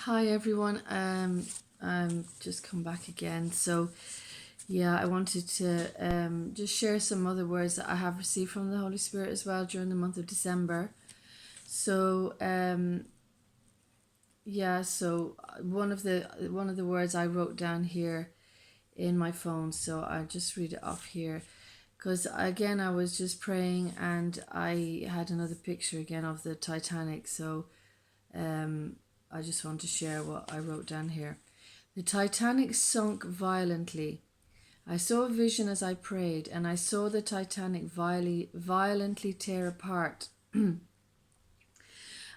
Hi everyone. I'm just come back again. So yeah, I wanted to just share some other words that I have received from the Holy Spirit as well during the month of December. So yeah, so one of the words I wrote down here in my phone. So I'll just read it off here. Because again, I was just praying and I had another picture again of the Titanic. So I just want to share what I wrote down here. The Titanic sunk violently. I saw a vision as I prayed, and I saw the Titanic violently tear apart. And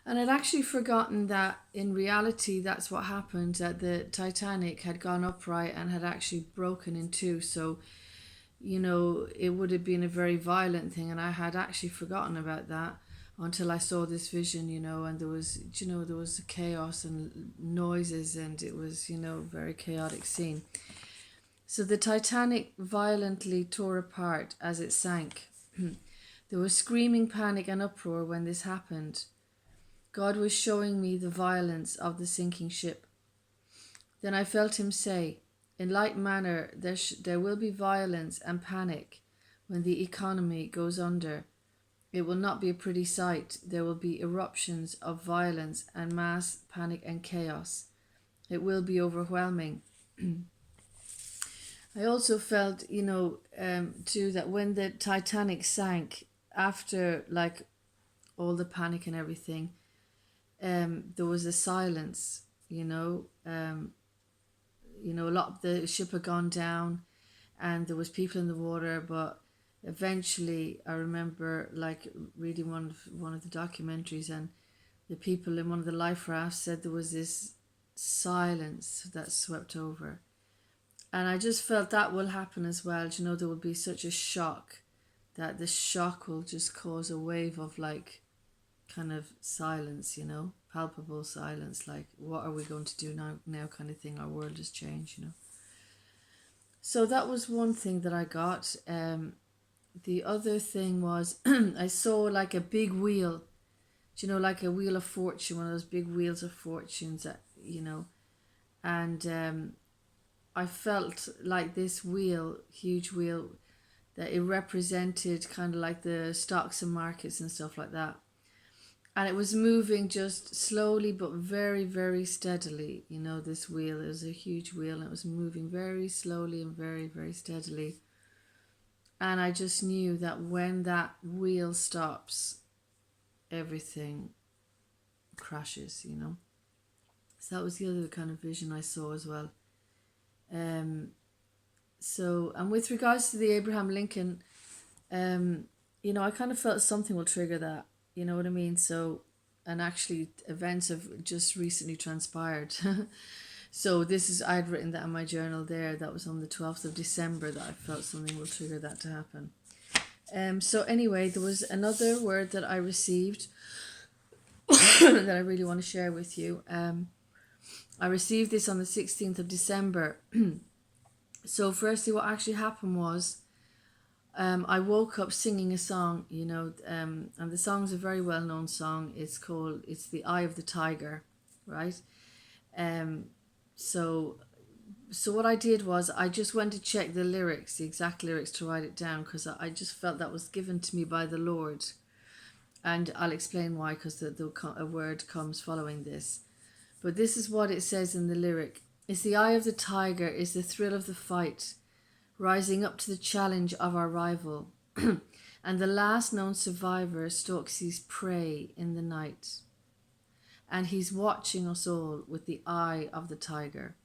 I'd actually forgotten that in reality, that's what happened, that the Titanic had gone upright and had actually broken in two. So, it would have been a very violent thing. And I had actually forgotten about that until I saw this vision, and there was chaos and noises, and it was, a very chaotic scene. So the Titanic violently tore apart as it sank. There was screaming, panic, and uproar when this happened. God was showing me the violence of the sinking ship. Then I felt him say, in like manner, there will be violence and panic when the economy goes under. It will not be a pretty sight. There will be eruptions of violence and mass panic and chaos. It will be overwhelming. I also felt, too, that when the Titanic sank, after like all the panic and everything, there was a silence. A lot of the ship had gone down, and there was people in the water. But eventually, I remember like reading one of the documentaries, and the people in one of the life rafts said there was this silence that swept over. And I just felt that will happen as well. There will be such a shock that the shock will just cause a wave of like kind of silence, palpable silence, like what are we going to do now kind of thing. Our world has changed. So that was one thing that I got. The other thing was I saw like a big wheel, like a wheel of fortune, one of those big wheels of fortunes that, and I felt like this wheel, huge wheel, that it represented kind of like the stocks and markets and stuff like that. And it was moving just slowly but very, very steadily. This wheel, it was a huge wheel, and it was moving very slowly and very, very steadily. And I just knew that when that wheel stops, everything crashes, So that was the other kind of vision I saw as well. And with regards to the Abraham Lincoln, I kind of felt something will trigger that. You know what I mean? So, and actually, events have just recently transpired. So I'd written that in my journal there. That was on the 12th of December that I felt something will trigger that to happen. So anyway, there was another word that I received that I really want to share with you. I received this on the 16th of December. So firstly, what actually happened was I woke up singing a song, and the song's a very well-known song. It's The Eye of the Tiger, right? So what I did was I just went to check the lyrics, the exact lyrics, to write it down, because I just felt that was given to me by the Lord. And I'll explain why, because a word comes following this. But this is what it says in the lyric. It's the eye of the tiger, is the thrill of the fight, rising up to the challenge of our rival. And the last known survivor stalks his prey in the night. And he's watching us all with the eye of the tiger.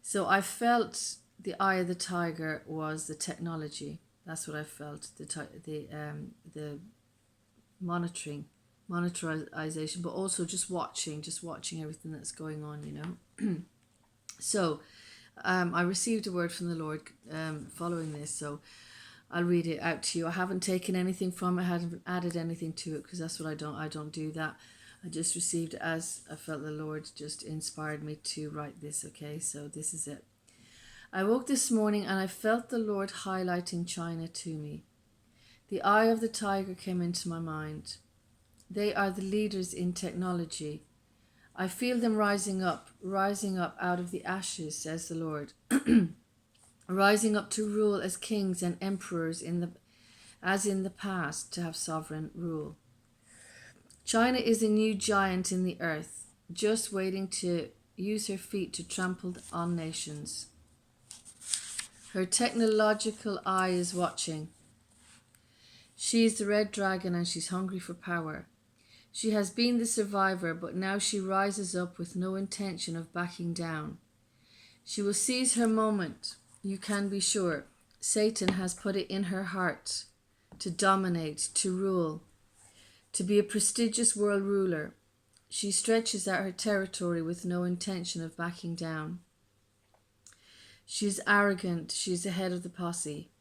So I felt the eye of the tiger was the technology. That's what I felt. The monetization, but also just watching everything that's going on, So I received a word from the Lord following this, so I'll read it out to you. I haven't taken anything from it, I haven't added anything to it, because that's what I don't do that. I just received it as I felt the Lord just inspired me to write this, okay? So this is it. I woke this morning and I felt the Lord highlighting China to me. The eye of the tiger came into my mind. They are the leaders in technology. I feel them rising up out of the ashes, says the Lord, rising up to rule as kings and emperors as in the past, to have sovereign rule. China is a new giant in the earth, just waiting to use her feet to trample on nations. Her technological eye is watching. She is the red dragon and she's hungry for power. She has been the survivor, but now she rises up with no intention of backing down. She will seize her moment, you can be sure. Satan has put it in her heart to dominate, to rule, to be a prestigious world ruler. She stretches out her territory with no intention of backing down. She is arrogant, she is the head of the posse.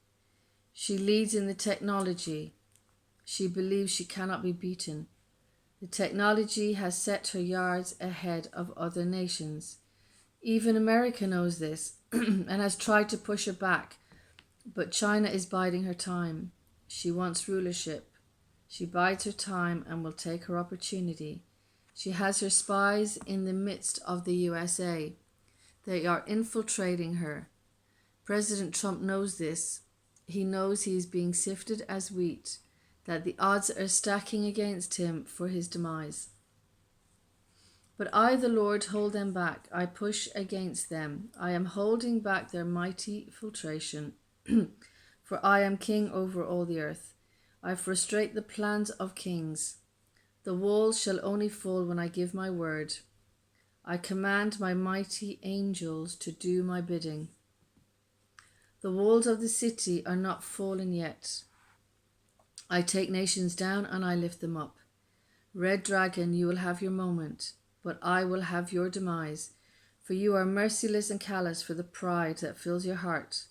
She leads in the technology. She believes she cannot be beaten. The technology has set her yards ahead of other nations. Even America knows this and has tried to push her back, but China is biding her time. She wants rulership. She bides her time and will take her opportunity. She has her spies in the midst of the USA. They are infiltrating her. President Trump knows this. He knows he is being sifted as wheat, that the odds are stacking against him for his demise. But I, the Lord, hold them back. I push against them. I am holding back their mighty filtration, for I am king over all the earth. I frustrate the plans of kings. The walls shall only fall when I give my word. I command my mighty angels to do my bidding. The walls of the city are not fallen yet. I take nations down and I lift them up. Red dragon, you will have your moment, but I will have your demise, for you are merciless and callous for the pride that fills your heart,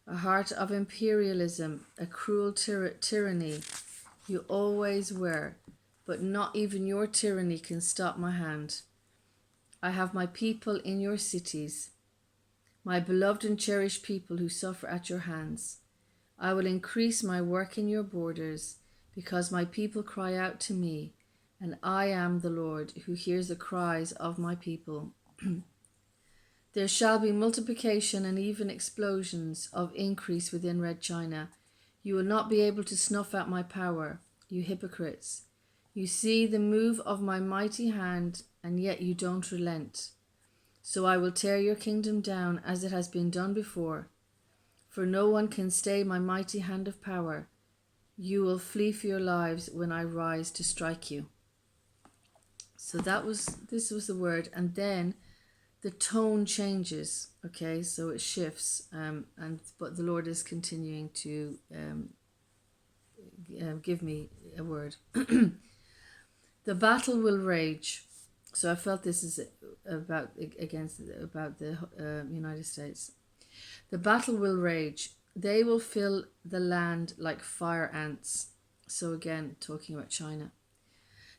a heart of imperialism, a cruel tyranny. You always were, but not even your tyranny can stop my hand. I have my people in your cities, my beloved and cherished people who suffer at your hands. I will increase my work in your borders, because my people cry out to me, and I am the Lord who hears the cries of my people. There shall be multiplication and even explosions of increase within Red China. You will not be able to snuff out my power, you hypocrites. You see the move of my mighty hand, and yet you don't relent. So I will tear your kingdom down as it has been done before. For no one can stay my mighty hand of power. You will flee for your lives when I rise to strike you. So this was the word, and then the tone changes. Okay, so it shifts, but the Lord is continuing to give me a word. The battle will rage. So I felt this is about the United States. The battle will rage. They will fill the land like fire ants. So again, talking about China.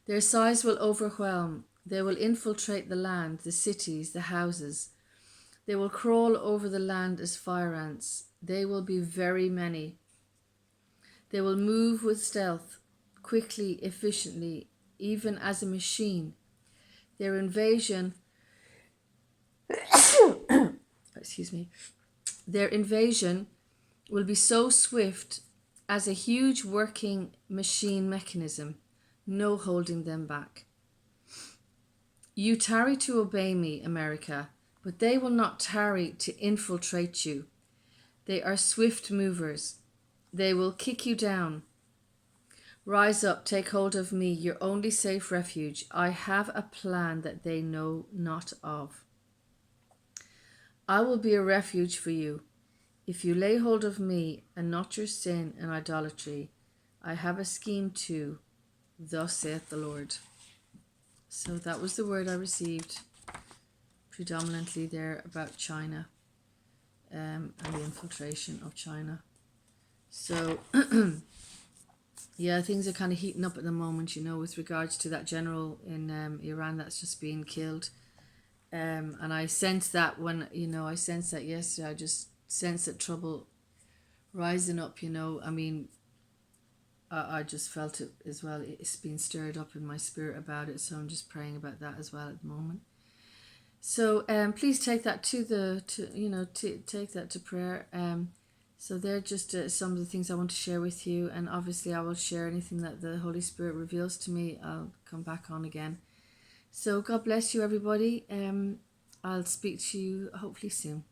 Their size will overwhelm. They will infiltrate the land, the cities, the houses. They will crawl over the land as fire ants. They will be very many. They will move with stealth, quickly, efficiently, even as a machine. Their invasion Their invasion will be so swift as a huge working machine mechanism, no holding them back. You tarry to obey me, America, but they will not tarry to infiltrate you. They are swift movers. They will kick you down. Rise up, take hold of me, your only safe refuge. I have a plan that they know not of. I will be a refuge for you. If you lay hold of me and not your sin and idolatry, I have a scheme too, thus saith the Lord. So that was the word I received, predominantly there about China and the infiltration of China. So, yeah, things are kind of heating up at the moment, with regards to that general in Iran that's just been killed. And I sensed that I sensed that yesterday. I just sensed that trouble rising up, I mean, I just felt it as well. It's been stirred up in my spirit about it, so I'm just praying about that as well at the moment. So please take that take that to prayer. So they're just some of the things I want to share with you, and obviously I will share anything that the Holy Spirit reveals to me. I'll come back on again. So God bless you, everybody. I'll speak to you hopefully soon.